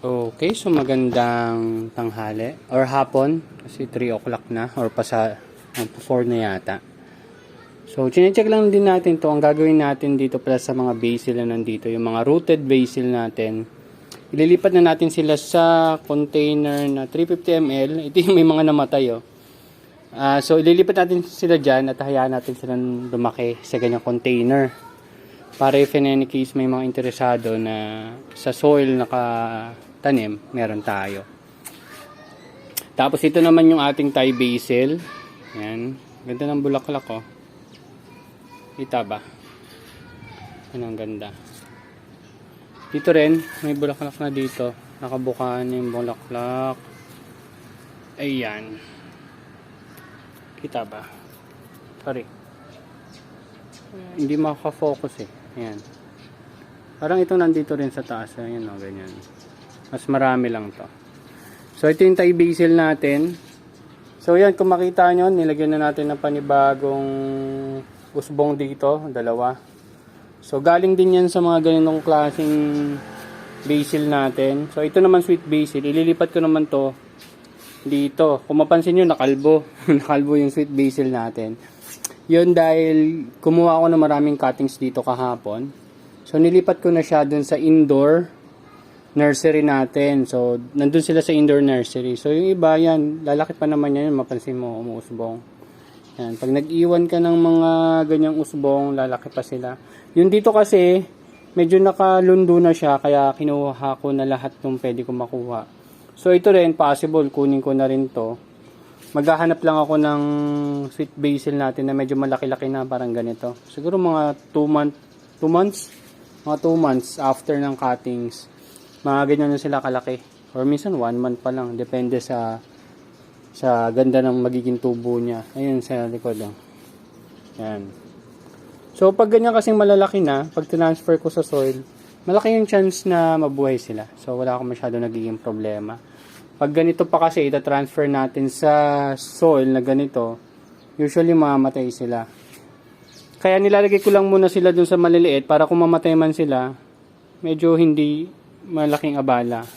Okay, so magandang tanghali or hapon kasi 3 o'clock na or 4 na yata. So, chinecheck lang din natin to. Ang gagawin natin dito pala sa mga basil na nandito, yung mga rooted basil natin. Ililipat na natin sila sa container na 350 ml. Ito yung may mga namatay, oh. So, ililipat natin sila dyan at hayaan natin silang lumaki sa ganyang container. Para if in any case may mga interesado na sa soil nakatanim, meron tayo. Tapos ito naman yung ating Thai basil. Yan. Ganda ng bulaklak, oh. Kita ba? Yan ang ganda. Dito rin, may bulaklak na dito. Nakabukaan yung bulaklak. Ayan. Kita ba? Sorry. Hindi makaka-focus eh. Ayan. Parang ito nandito rin sa taas. Ayan o, ganyan. Mas marami lang to. So, ito yung Thai basil natin. So, yan. Kung makita nyo, nilagyan na natin ng panibagong usbong dito. Dalawa. So, galing din yan sa mga ganitong klaseng basil natin. So, ito naman sweet basil. Ililipat ko naman to dito. Kung mapansin nyo, nakalbo. Nakalbo yung sweet basil natin. Yun dahil kumuha ako ng maraming cuttings dito kahapon. So nilipat ko na siya dun sa indoor nursery natin. So nandun sila sa indoor nursery. So yung iba yan, lalaki pa naman yan, mapansin mo, umuusbong. Yan, pag nag-iwan ka ng mga ganyang usbong, lalaki pa sila. Yung dito kasi, medyo nakalundo na siya, kaya kinuha ko na lahat ng pwede ko makuha. So ito rin, possible, kunin ko na rin to. Maghahanap lang ako ng sweet basil natin na medyo malaki-laki na, parang ganito. Siguro mga 2 months? Mga 2 months after ng cuttings. Mga ganyan na sila kalaki. Or minsan 1 month pa lang. Depende sa ganda ng magiging tubo niya. Ayun sa likod lang. Yan. So pag ganyan kasing malalaki na, pag transfer ko sa soil, malaki yung chance na mabuhay sila. So wala akong masyado nagiging problema. Pag ganito pa kasi ita-transfer natin sa soil na ganito, usually mamamatay sila. Kaya nilalagay ko lang muna sila dun sa maliliit para kung mamatay man sila, medyo hindi malaking abala.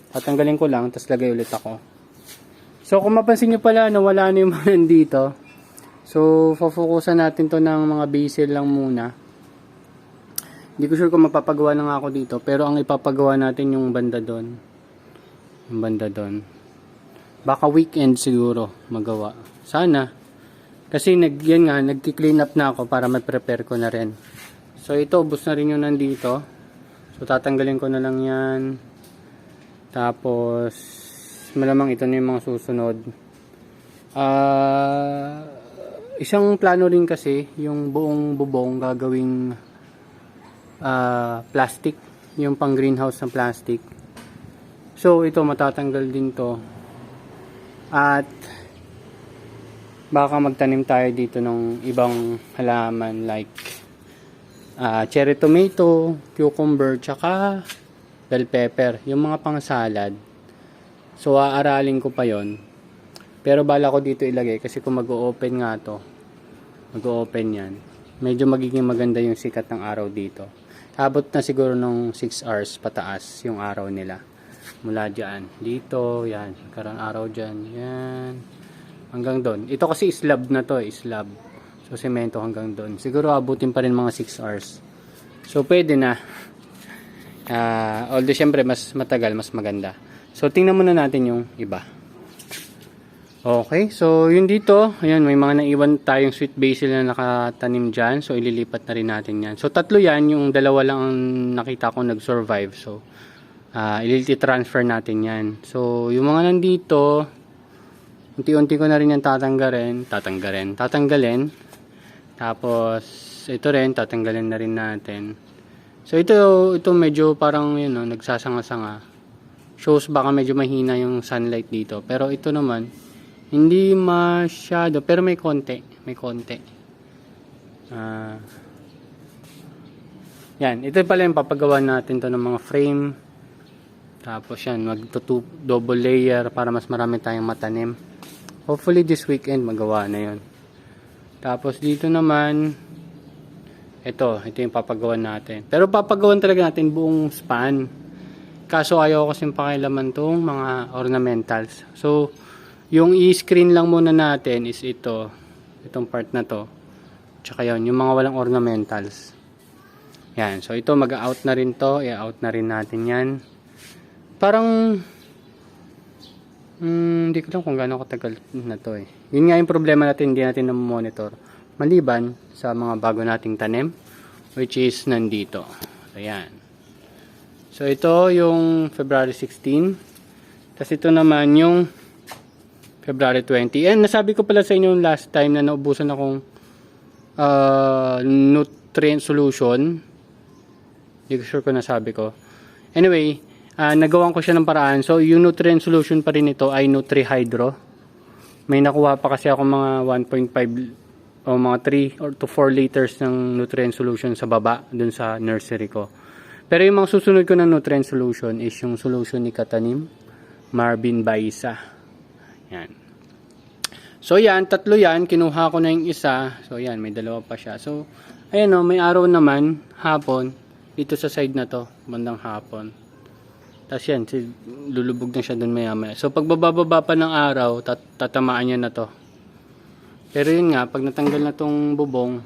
Tatanggalin ko lang, tapos lagay ulit ako. So kung mapansin nyo pala, nawala na yung mga nandito. So focusan natin to ng mga basil lang muna. Hindi ko sure kung mapapagawa na nga ako dito, pero ang ipapagawa natin yung banda doon. Yung banda doon. Baka weekend siguro magawa. Sana. Kasi yan nga, nagki-clean up na ako para ma-prepare ko na rin. So ito, ubos na rin yung nandito. So tatanggalin ko na lang yan. Tapos, malamang ito na yung mga susunod. Isang plano rin kasi, yung buong bubong gagawing plastic. Yung pang greenhouse ng plastic. So, ito matatanggal din to. At baka magtanim tayo dito ng ibang halaman like cherry tomato, cucumber, tsaka bell pepper. Yung mga pang salad. So, aaralin ko pa yon. Pero bala ko dito ilagay kasi kung mag-o-open nga to, mag-o-open yan. Medyo magiging maganda yung sikat ng araw dito. Abot na siguro ng 6 hours pataas yung araw nila. Mula dyan, dito, yan, karon araw dyan, yan, hanggang doon. Ito kasi slab na to, slab. So, semento hanggang doon. Siguro abutin pa rin mga 6 hours. So, pwede na. Although, syempre, mas matagal, mas maganda. So, tingnan muna natin yung iba. Okay, so, yun dito, ayan, may mga naiwan tayong sweet basil na nakatanim dyan. So, ililipat na rin natin yan. So, tatlo yan, yung dalawa lang ang nakita ko nag-survive. So, i-transfer natin yan. So, yung mga nandito, unti-unti ko na rin yan tatanggalin. Tapos, ito rin, tatanggalin na rin natin. So, ito medyo parang, yun, no, nagsasanga-sanga. Shows baka medyo mahina yung sunlight dito. Pero ito naman, hindi masyado, pero may konti. Yan, ito pala yung papagawa natin to ng mga frame. Tapos yan, double layer para mas marami tayong matanim. Hopefully this weekend magawa na yon. Tapos dito naman, ito yung papagawan natin. Pero papagawan talaga natin buong span. Kaso ayaw ko kasing pakialaman tong mga ornamentals. So, yung i-screen lang muna natin is ito. Itong part na to. Tsaka yun, yung mga walang ornamentals. Yan. So, ito mag-out na rin to. I-out na rin natin yan. Parang, hindi ko lang kung gaano katagal na to eh. Yun nga yung problema natin, hindi natin na-monitor. Maliban sa mga bago nating tanim, which is nandito. Ayan. So, ito yung February 16. Tapos ito naman yung February 20. And nasabi ko pala sa inyo last time na naubusan akong nutrient solution. Hindi ko sure kung nasabi ko. Anyway, nagawan ko siya ng paraan. So, yung nutrient solution pa rin ito ay Nutri-Hydro. May nakuha pa kasi ako mga 1.5 o mga 3 or to 4 liters ng nutrient solution sa baba dun sa nursery ko. Pero yung mga susunod ko ng nutrient solution is yung solution ni Katanim Marvin Baisa. Yan. So yan, tatlo yan. Kinuha ko na yung isa. So yan, may dalawa pa siya. So, ayan o, may araw naman, hapon, dito sa side na to, bandang hapon. Tapos yan, lulubog na siya dun maya maya. So pag bababa pa ng araw, tatamaan niya na to. Pero yun nga, pag natanggal na tong bubong,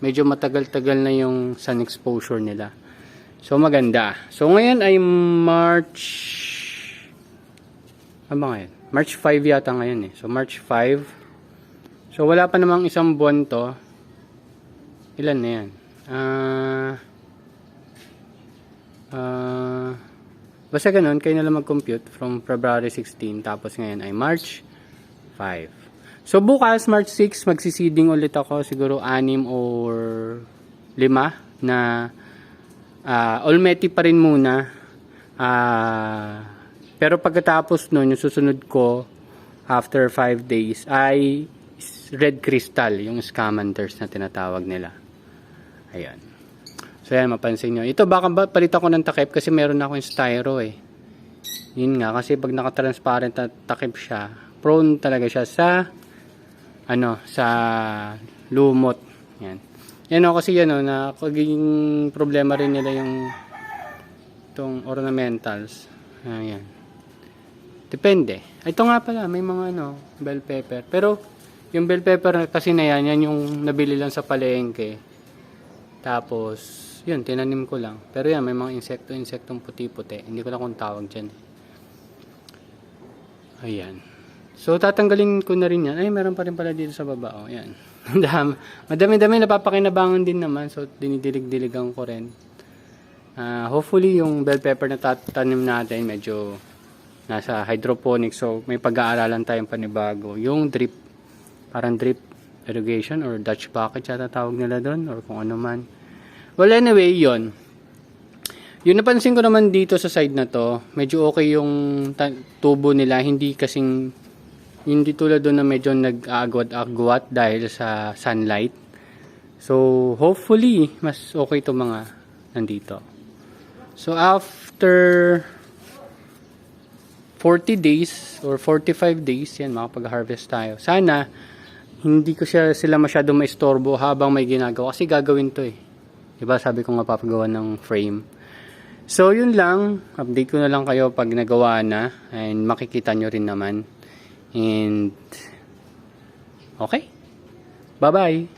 medyo matagal-tagal na yung sun exposure nila. So maganda. So ngayon ay March, ano ba ngayon? March 5 yata ngayon eh. So March 5. So wala pa namang isang buwan to. Ilan na yan? Basta ganun, kayo na lang mag-compute from February 16. Tapos ngayon ay March 5. So bukas, March 6, magsiseeding ulit ako. Siguro 6 or 5 na Olmeti pa rin muna. Pero pagkatapos nun, yung susunod ko after 5 days ay red crystal, yung scamenters na tinatawag nila. Ayan. So yan, mapansin nyo. Ito baka palit ako ng takip kasi meron akong styro eh. Yun nga, kasi pag naka-transparent na takip siya, prone talaga siya sa sa lumot. Yan. Yan o, kasi yan o, nakaging problema rin nila yung itong ornamentals. Ayan. Depende. Ito nga pala, may mga bell pepper. Pero, yung bell pepper kasi na yan yung nabili lang sa palengke. Tapos, yun, tinanim ko lang. Pero yan, may mga insektong puti-puti. Hindi ko lang kung tawag dyan. Ayan. So, tatanggalin ko na rin yan. Ay, meron pa rin pala dito sa baba. O, yan. Madami-dami napapakinabangan din naman. So, dinidilig-diligan ko rin. Hopefully, yung bell pepper na tanim natin, medyo nasa hydroponics. So, may pag-aaralan tayong panibago. Yung drip, parang drip irrigation or Dutch bucket yata tawag nila doon. Or kung ano man. Well, anyway, yun. Yung napansin ko naman dito sa side na to, medyo okay yung tubo nila. Hindi tulad doon na medyo nag-agwat-agwat dahil sa sunlight. So, hopefully, mas okay to mga nandito. So, after 40 days or 45 days, yan, makapag-harvest tayo. Sana, hindi ko sila masyadong maistorbo habang may ginagawa. Kasi gagawin to eh. Diba, sabi ko nga papagawa ng frame. So, yun lang. Update ko na lang kayo pag nagawa na. And makikita nyo rin naman. And, okay. Bye-bye.